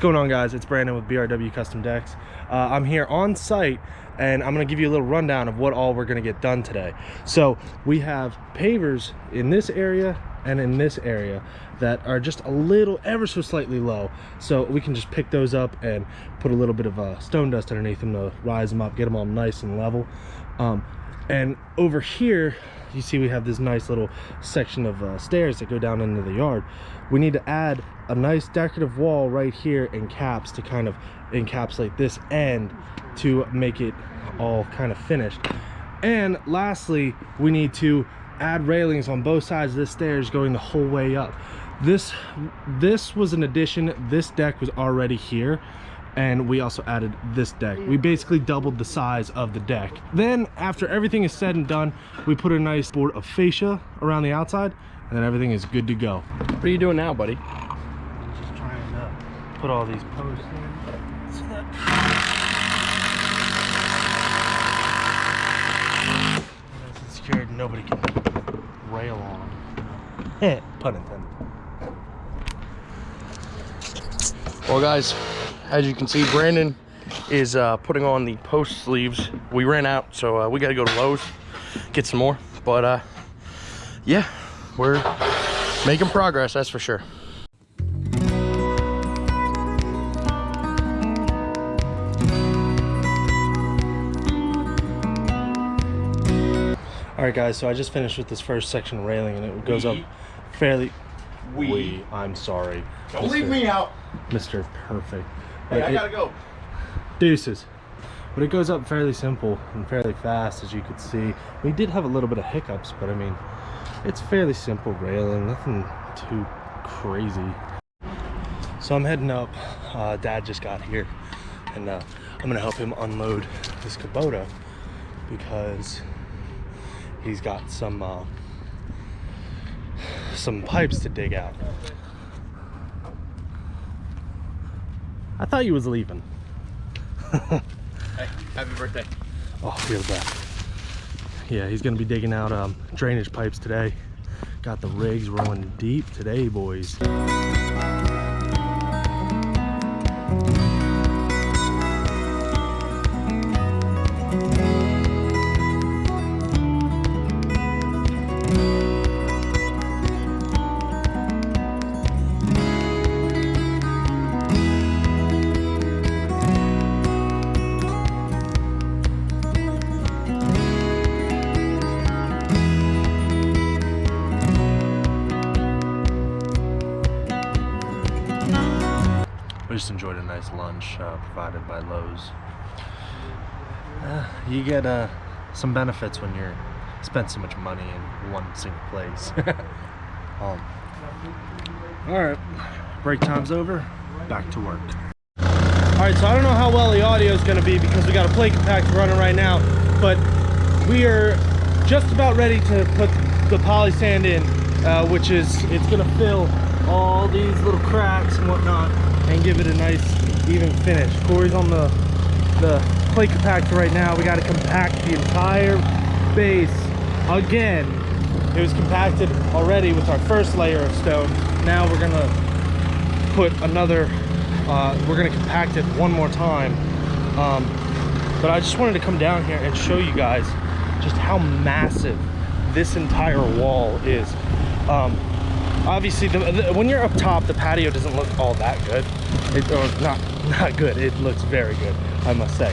What's going on, guys? It's Brandon with BRW Custom Decks. I'm here on site and I'm going to give you a little rundown of what all we're going to get done today. So we have pavers in this area and in this area that are just a little, ever so slightly low. So we can just pick those up and put a little bit of stone dust underneath them to rise them up, get them all nice and level. And over here, you see we have this nice little section of stairs that go down into the yard. We need to add a nice decorative wall right here in caps to kind of encapsulate this end to make it all kind of finished. And lastly, we need to add railings on both sides of this stairs going the whole way up. This was an addition. This deck was already here, and we also added this deck. We basically doubled the size of the deck. Then after everything is said and done, we put a nice board of fascia around the outside, and then everything is good to go. What are you doing now, buddy? I'm just trying to put all these posts in so that it's secured, nobody can rail on them. Pun intended. Well, guys, as you can see, Brandon is putting on the post sleeves. We ran out, so we got to go to Lowe's, get some more. But yeah, we're making progress, that's for sure. All right, guys, so I just finished with this first section of railing, and it goes up fairly... I'm sorry. Don't leave me out. Mr. Perfect. Hey, I gotta go. Deuces. But it goes up fairly simple and fairly fast, as you could see. We did have a little bit of hiccups, but I mean, it's fairly simple railing, nothing too crazy. So I'm heading up. Dad just got here, and I'm gonna help him unload this Kubota because he's got some pipes to dig out. I thought you was leaving. Hey, happy birthday. Oh, feel that. Yeah, he's gonna be digging out drainage pipes today. Got the rigs rolling deep today, boys. We just enjoyed a nice lunch provided by Lowe's. You get some benefits when you're spent so much money in one single place. All right, break time's over. Back to work. All right, so I don't know how well the audio is going to be because we got a plate compactor running right now, but we are just about ready to put the poly sand in, which is it's going to fill all these little cracks and whatnot and give it a nice even finish. Corey's on the plate compactor right now. We got to compact the entire base again. It was compacted already with our first layer of stone. Now we're gonna put another we're gonna compact it one more time. But I just wanted to come down here and show you guys just how massive this entire wall is. Obviously, when you're up top, the patio doesn't look all that good. Not good. It looks very good, I must say.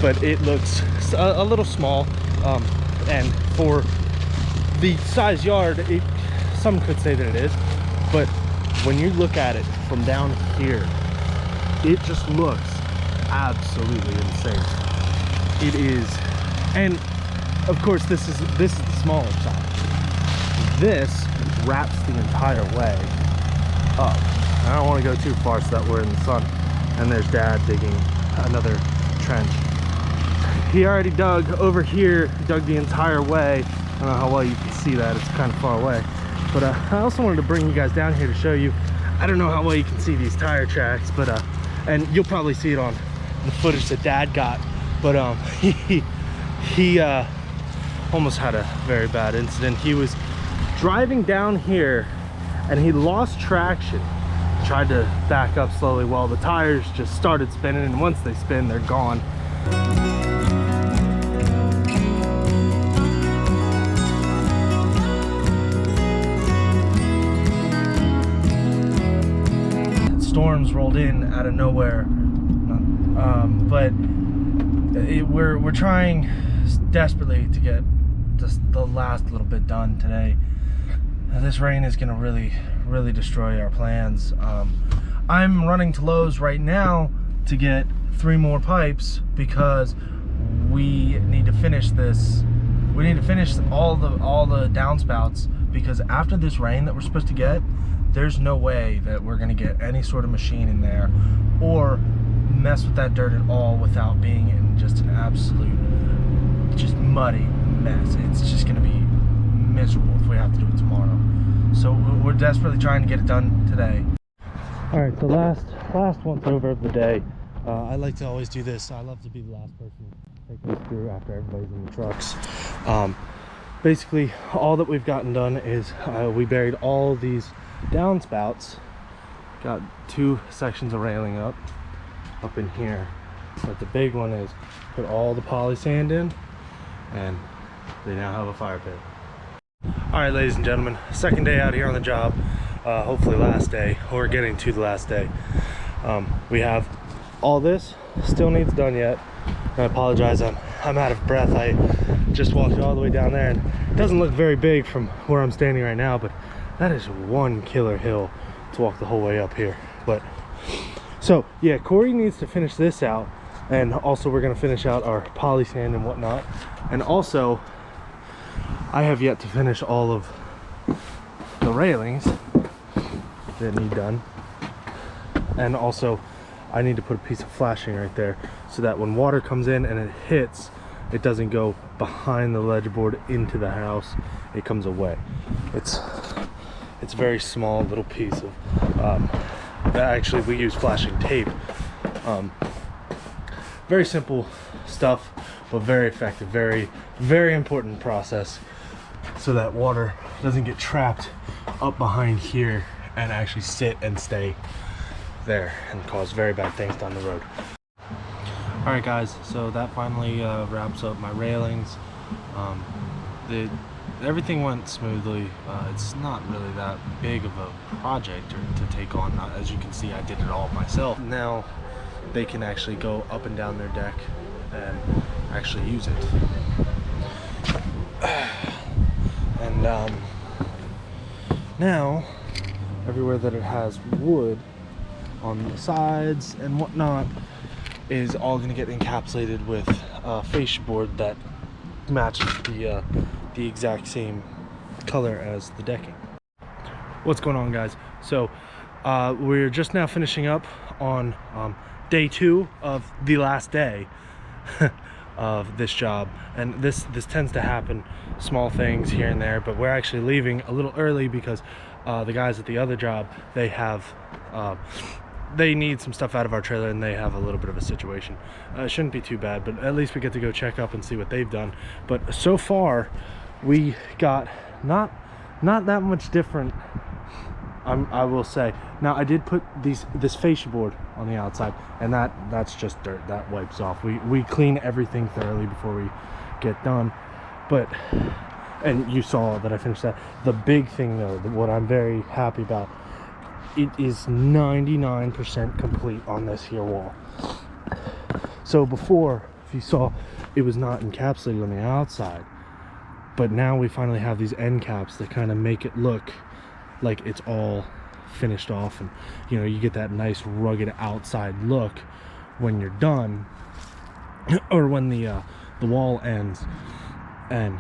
But it looks a little small, and for the size yard, some could say that it is. But when you look at it from down here, it just looks absolutely insane. It is, and of course, this is the smaller side. This wraps the entire way up. I don't want to go too far so that we're in the sun. And there's Dad digging another trench. He already dug over here, dug the entire way. I don't know how well you can see that, it's kind of far away. But I also wanted to bring you guys down here to show you. I don't know how well you can see these tire tracks, but and you'll probably see it on the footage that Dad got. But he almost had a very bad incident. He was driving down here and he lost traction tried to back up slowly while the tires just started spinning, and once they spin, they're gone. Storms rolled in out of nowhere, but we're trying desperately to get just the last little bit done today. This rain is going to really destroy our plans. I'm running to Lowe's right now to get 3 more pipes because we need to finish this. We need to finish all the downspouts, because after this rain that we're supposed to get, there's no way that we're going to get any sort of machine in there or mess with that dirt at all without being in just an absolute just muddy mess. It's just going to be miserable if we have to do it tomorrow. So we're desperately trying to get it done today. All right, the last once over of the day. I like to always do this. I love to be the last person taking this through after everybody's in the trucks. Basically, all that we've gotten done is we buried all these downspouts. Got 2 sections of railing up in here, but the big one is put all the poly sand in, and they now have a fire pit. All right, ladies and gentlemen, second day out here on the job. Hopefully last day, or getting to the last day. We have all this still needs done yet. I apologize, I'm out of breath. I just walked all the way down there, and it doesn't look very big from where I'm standing right now, but that is one killer hill to walk the whole way up here. But so yeah, Corey needs to finish this out, and also we're going to finish out our poly sand and whatnot. And also I have yet to finish all of the railings that need done, and also I need to put a piece of flashing right there so that when water comes in and it hits, it doesn't go behind the ledge board into the house, it comes away. It's a very small little piece of actually we use flashing tape. Very simple stuff, but very effective, very important process, so that water doesn't get trapped up behind here and actually sit and stay there and cause very bad things down the road. All right guys, so that finally wraps up my railings. Everything went smoothly. It's not really that big of a project to take on. As you can see, I did it all myself. Now they can actually go up and down their deck and actually use it. And now everywhere that it has wood on the sides and whatnot is all going to get encapsulated with fascia board that matches the exact same color as the decking. What's going on, guys? So we're just now finishing up on day 2 of the last day of this job, and this tends to happen, small things here and there, but we're actually leaving a little early because the guys at the other job, they need some stuff out of our trailer, and they have a little bit of a situation. It shouldn't be too bad, but at least we get to go check up and see what they've done. But so far we got not that much different, I will say. Now I did put this fascia board on the outside, and that's just dirt that wipes off. We clean everything thoroughly before we get done. But, and you saw that I finished that. The big thing though, what I'm very happy about, it is 99% complete on this here wall. So before, if you saw, it was not encapsulated on the outside, but now we finally have these end caps that kind of make it look like it's all finished off, and you know, you get that nice rugged outside look when you're done, or when the wall ends. And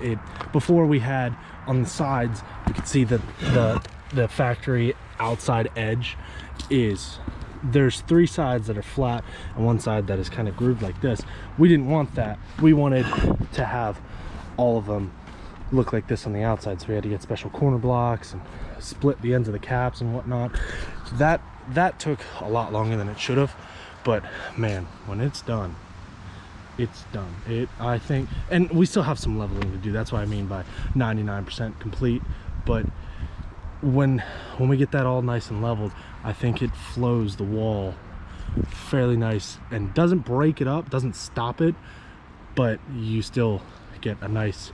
it, before we had on the sides, you could see that the factory outside edge is, there's 3 sides that are flat and 1 side that is kind of grooved like this. We didn't want that. We wanted to have all of them look like this on the outside, so we had to get special corner blocks and split the ends of the caps and whatnot. That took a lot longer than it should have, but man, when it's done, it's done. I think, and we still have some leveling to do. That's what I mean by 99% complete, but when we get that all nice and leveled, I think it flows the wall fairly nice and doesn't break it up, doesn't stop it, but you still get a nice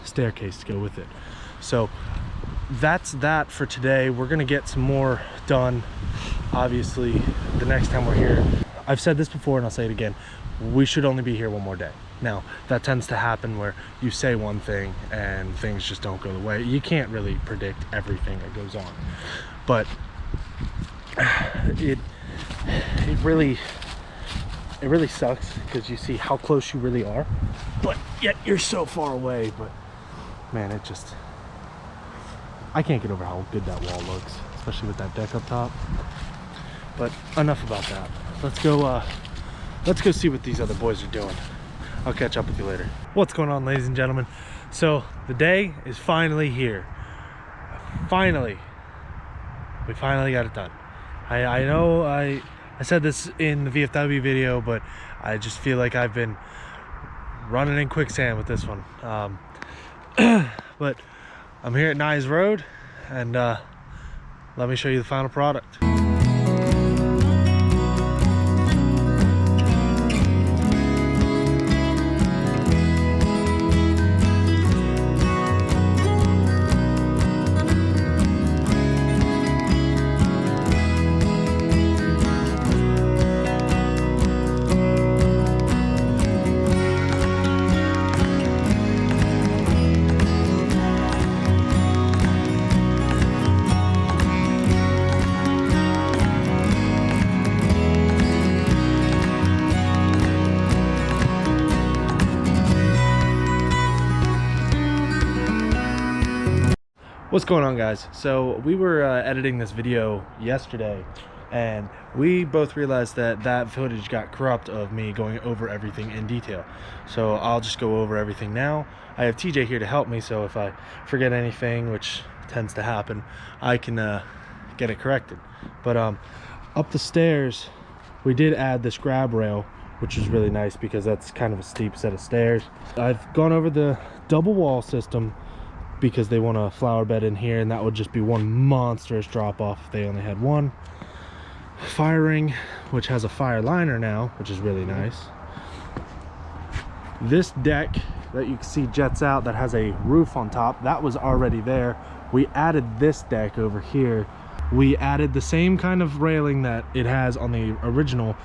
staircase to go with it. So that's that for today. We're gonna get some more done obviously the next time we're here. I've said this before and I'll say it again, we should only be here one more day. Now that tends to happen where you say one thing and things just don't go the way. You can't really predict everything that goes on, but it really sucks because you see how close you really are, but yet you're so far away. But man, it just, I can't get over how good that wall looks, especially with that deck up top. But enough about that. Let's go see what these other boys are doing. I'll catch up with you later. What's going on, ladies and gentlemen? So the day is finally here. Finally, we finally got it done. I know I said this in the VFW video, but I just feel like I've been running in quicksand with this one. But I'm here at Nyes Road, and let me show you the final product. What's going on, guys? So we were editing this video yesterday, and we both realized that footage got corrupt of me going over everything in detail. So I'll just go over everything now. I have TJ here to help me, so if I forget anything, which tends to happen, I can get it corrected. But up the stairs, we did add this grab rail, which is really nice because that's kind of a steep set of stairs. I've gone over the double wall system because they want a flower bed in here, and that would just be one monstrous drop off if they only had one. Fire ring, which has a fire liner now, which is really nice. This deck that you can see jets out, that has a roof on top, that was already there. We added this deck over here. We added the same kind of railing that it has on the original.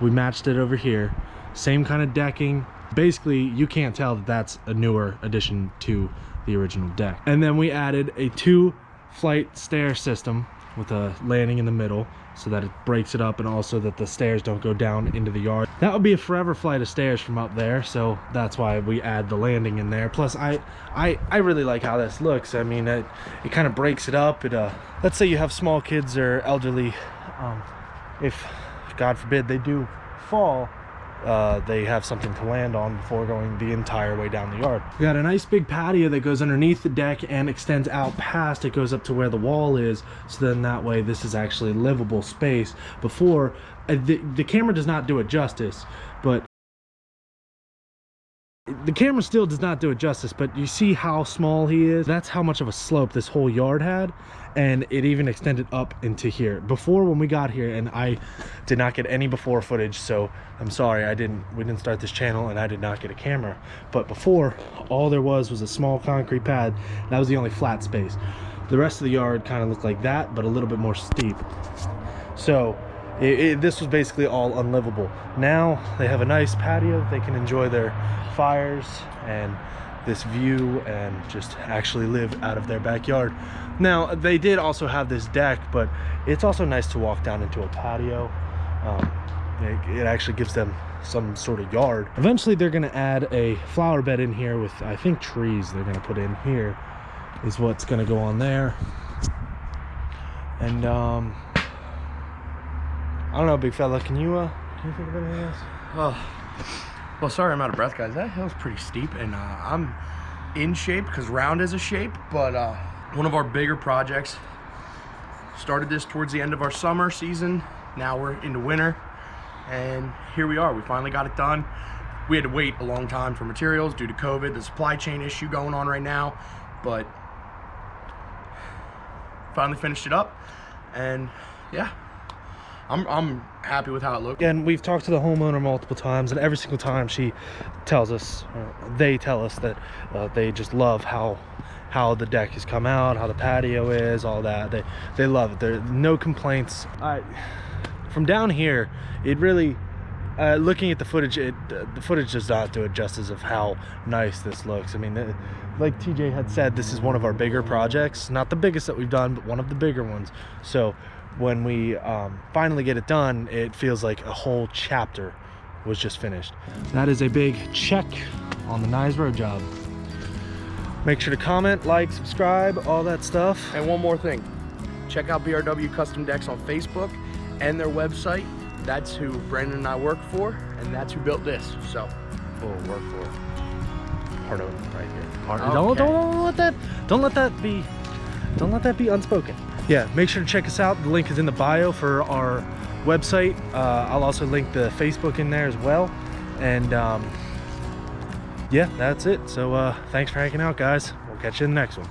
We matched it over here, same kind of decking. Basically, you can't tell that that's a newer addition to the original deck. And then we added a 2-flight stair system with a landing in the middle so that it breaks it up, and also that the stairs don't go down into the yard. That would be a forever flight of stairs from up there, so that's why we add the landing in there. Plus I really like how this looks. I mean, it kind of breaks it up. It let's say you have small kids or elderly, if God forbid they do fall, they have something to land on before going the entire way down the yard. We got a nice big patio that goes underneath the deck and extends out past. It goes up to where the wall is, so then that way this is actually livable space. Before, the camera does not do it justice, but the camera still does not do it justice, but you see how small he is? That's how much of a slope this whole yard had, and it even extended up into here. Before, when we got here, and I did not get any before footage, so I'm sorry, we didn't start this channel and I did not get a camera. But before, all there was a small concrete pad. That was the only flat space. The rest of the yard kind of looked like that, but a little bit more steep. So this was basically all unlivable. Now they have a nice patio. They can enjoy their fires and this view and just actually live out of their backyard. Now they did also have this deck, but it's also nice to walk down into a patio. It actually gives them some sort of yard. Eventually they're going to add a flower bed in here with, I think, trees they're going to put in here is what's going to go on there. And I don't know, big fella, can you think of anything else? Well, sorry I'm out of breath, guys. That hill's pretty steep, and I'm in shape because round is a shape, but one of our bigger projects, started this towards the end of our summer season. Now we're into winter, and here we are. We finally got it done. We had to wait a long time for materials due to COVID, the supply chain issue going on right now, but finally finished it up, and yeah, I'm happy with how it looked. And we've talked to the homeowner multiple times, and every single time she tells us, they tell us that they just love how the deck has come out, how the patio is, all that. They love it. There are no complaints. From down here, it really, looking at the footage, the footage does not do it justice of how nice this looks. I mean, like TJ had said, this is one of our bigger projects, not the biggest that we've done, but one of the bigger ones. So when we finally get it done, it feels like a whole chapter was just finished. That is a big check on the Nyes Road job. Make sure to comment, like, subscribe, all that stuff. And one more thing, check out BRW Custom Decks on Facebook and their website. That's who Brandon and I work for, and that's who built this. So, We'll work for part of it right here. Okay. Don't let that be unspoken. Yeah, make sure to check us out. The link is in the bio for our website. I'll also link the Facebook in there as well. And yeah, that's it. So thanks for hanging out, guys. We'll catch you in the next one.